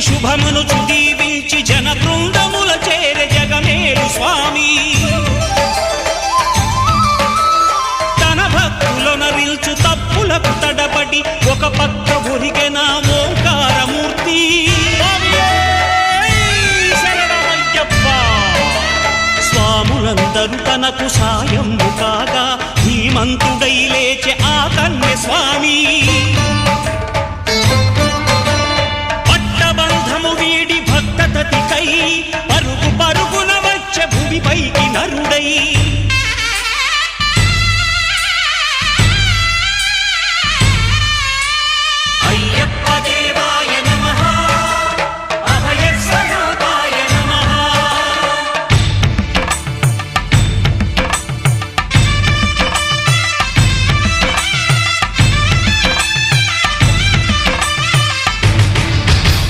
శుభమును దీవించి జన బృందముల చేరే జగమేలు స్వామి తన భక్తులనరిల్చు తప్పులకు తడబడి ఒక పక్క ఒరిగెన ఓంకారమూర్తి స్వాములందరూ తనకు సాయము కాగా ధీమంతుడై లేచే ఆ కన్య స్వామి వీడి భక్తతతికై పరుగు పరుగున వచ్చే భూమిపైకి నరుడై